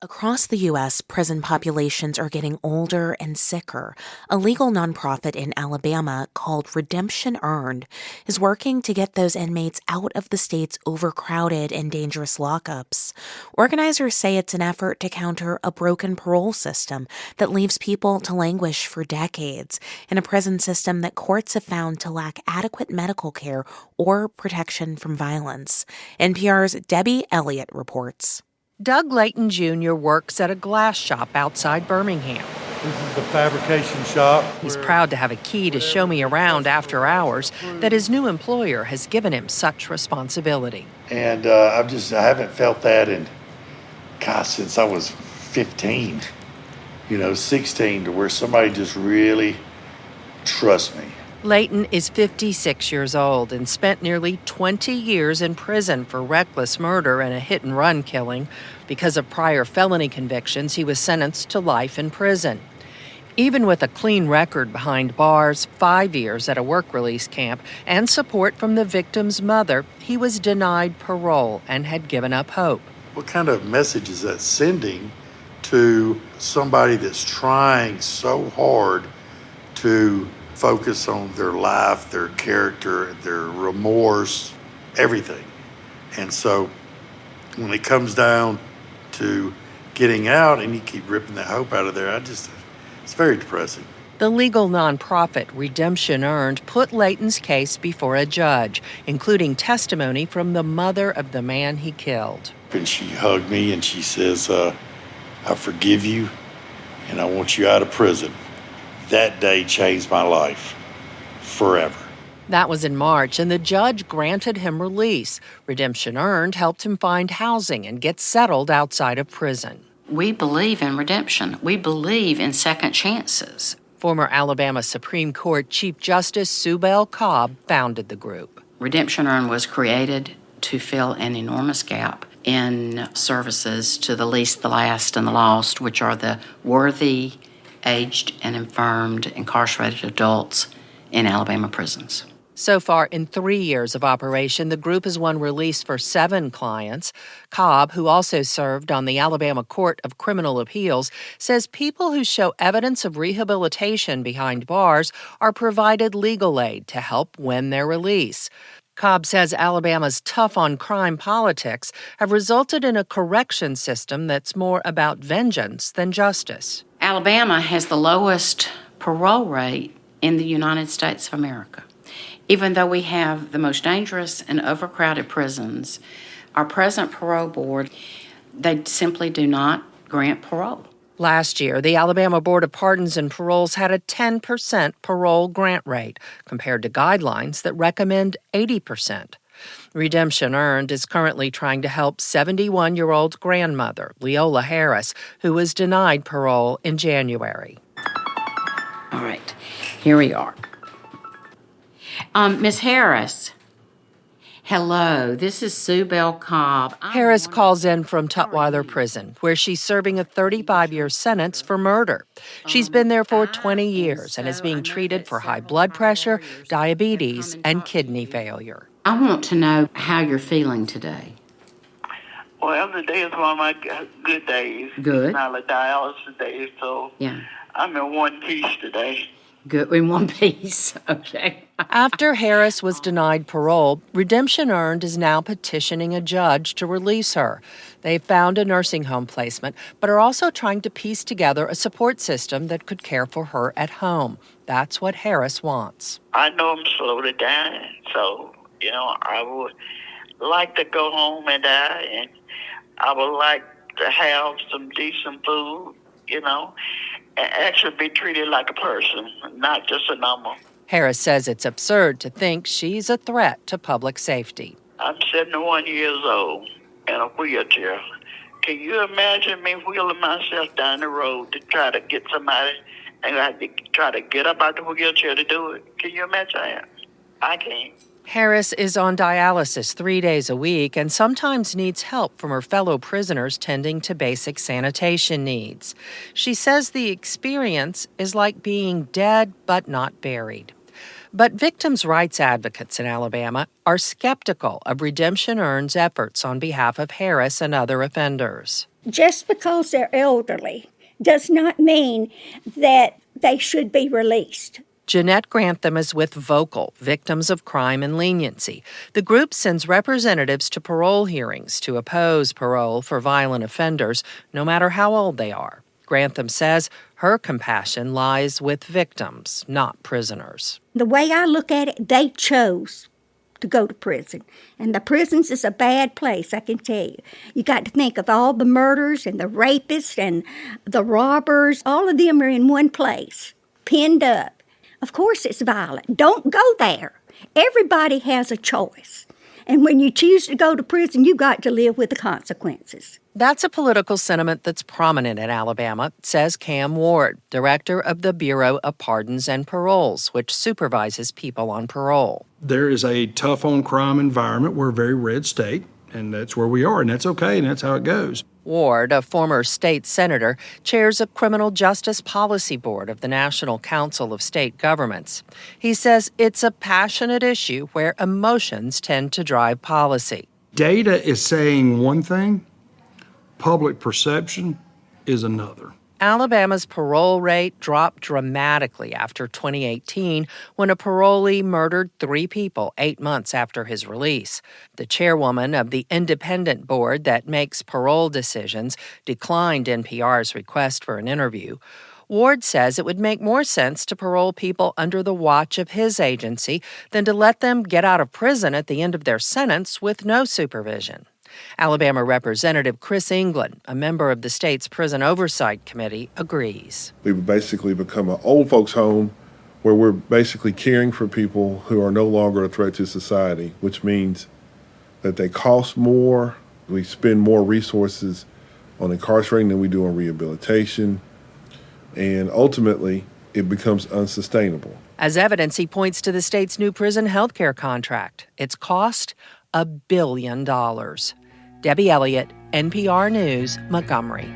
Across the U.S., prison populations are getting older and sicker. A legal nonprofit in Alabama called Redemption Earned is working to get those inmates out of the state's overcrowded and dangerous lockups. Organizers say it's an effort to counter a broken parole system that leaves people to languish for decades in a prison system that courts have found to lack adequate medical care or protection from violence. NPR's Debbie Elliot reports. Doug Layton Jr. works at a glass shop outside Birmingham. This is the fabrication shop. He's proud to have a key to show me around after hours that his new employer has given him such responsibility. And I haven't felt that since I was 15, 16, to where somebody just really trusts me. Layton is 56 years old and spent nearly 20 years in prison for reckless murder and a hit-and-run killing. Because of prior felony convictions, he was sentenced to life in prison. Even with a clean record behind bars, 5 years at a work release camp, and support from the victim's mother, he was denied parole and had given up hope. What kind of message is that sending to somebody that's trying so hard to focus on their life, their character, their remorse, everything? And so when it comes down to getting out and you keep ripping the hope out of there, it's very depressing. The legal nonprofit Redemption Earned put Layton's case before a judge, including testimony from the mother of the man he killed. And she hugged me and she says, I forgive you and I want you out of prison. That day changed my life forever. That was in March, and the judge granted him release. Redemption Earned helped him find housing and get settled outside of prison. We believe in redemption. We believe in second chances. Former Alabama Supreme Court Chief Justice Sue Bell Cobb founded the group. Redemption Earned was created to fill an enormous gap in services to the least, the last, and the lost, which are the worthy, aged and infirmed, incarcerated adults in Alabama prisons. So far, in 3 years of operation, the group has won release for 7 clients. Cobb, who also served on the Alabama Court of Criminal Appeals, says people who show evidence of rehabilitation behind bars are provided legal aid to help win their release. Cobb says Alabama's tough-on-crime politics have resulted in a correction system that's more about vengeance than justice. Alabama has the lowest parole rate in the United States of America. Even though we have the most dangerous and overcrowded prisons, our present parole board, they simply do not grant parole. Last year, the Alabama Board of Pardons and Paroles had a 10% parole grant rate, compared to guidelines that recommend 80%. Redemption Earned is currently trying to help 71-year-old grandmother, Leola Harris, who was denied parole in January. All right, here we are. Miss Harris, hello, this is Sue Bell Cobb. Harris calls in from Tutwiler Prison, where she's serving a 35-year sentence for murder. She's been there for 20 years and is being treated for high blood pressure, diabetes, and kidney failure. I want to know how you're feeling today. Well, today is one of my good days. Good. It's not a dialysis day, so Yeah. I'm in one piece today. Good, in one piece. Okay. After Harris was denied parole, Redemption Earned is now petitioning a judge to release her. They've found a nursing home placement, but are also trying to piece together a support system that could care for her at home. That's what Harris wants. I know I'm slowly dying, so, I would like to go home and die, and I would like to have some decent food, and actually be treated like a person, not just a number. Harris says it's absurd to think she's a threat to public safety. I'm 71 years old in a wheelchair. Can you imagine me wheeling myself down the road to try to get somebody and I have to try to get up out the wheelchair to do it? Can you imagine that? I can't. Harris is on dialysis 3 days a week and sometimes needs help from her fellow prisoners tending to basic sanitation needs. She says the experience is like being dead but not buried. But victims' rights advocates in Alabama are skeptical of Redemption Earned's efforts on behalf of Harris and other offenders. Just because they're elderly does not mean that they should be released. Jeanette Grantham is with Vocal, Victims of Crime and Leniency. The group sends representatives to parole hearings to oppose parole for violent offenders, no matter how old they are. Grantham says her compassion lies with victims, not prisoners. The way I look at it, they chose to go to prison. And the prisons is a bad place, I can tell you. You got to think of all the murders and the rapists and the robbers. All of them are in one place, pinned up. Of course it's violent. Don't go there. Everybody has a choice. And when you choose to go to prison, you got to live with the consequences. That's a political sentiment that's prominent in Alabama, says Cam Ward, director of the Bureau of Pardons and Paroles, which supervises people on parole. There is a tough-on-crime environment. We're a very red state, and that's where we are, and that's okay, and that's how it goes. Ward, a former state senator, chairs a criminal justice policy board of the National Council of State Governments. He says it's a passionate issue where emotions tend to drive policy. Data is saying one thing, public perception is another. Alabama's parole rate dropped dramatically after 2018 when a parolee murdered 3 people 8 months after his release. The chairwoman of the independent board that makes parole decisions declined NPR's request for an interview. Ward says it would make more sense to parole people under the watch of his agency than to let them get out of prison at the end of their sentence with no supervision. Alabama Representative Chris England, a member of the state's Prison Oversight Committee, agrees. We've basically become an old folks' home where we're basically caring for people who are no longer a threat to society, which means that they cost more. We spend more resources on incarcerating than we do on rehabilitation. And ultimately, it becomes unsustainable. As evidence, he points to the state's new prison health care contract. Its cost, $1 billion. Debbie Elliot, NPR News, Montgomery.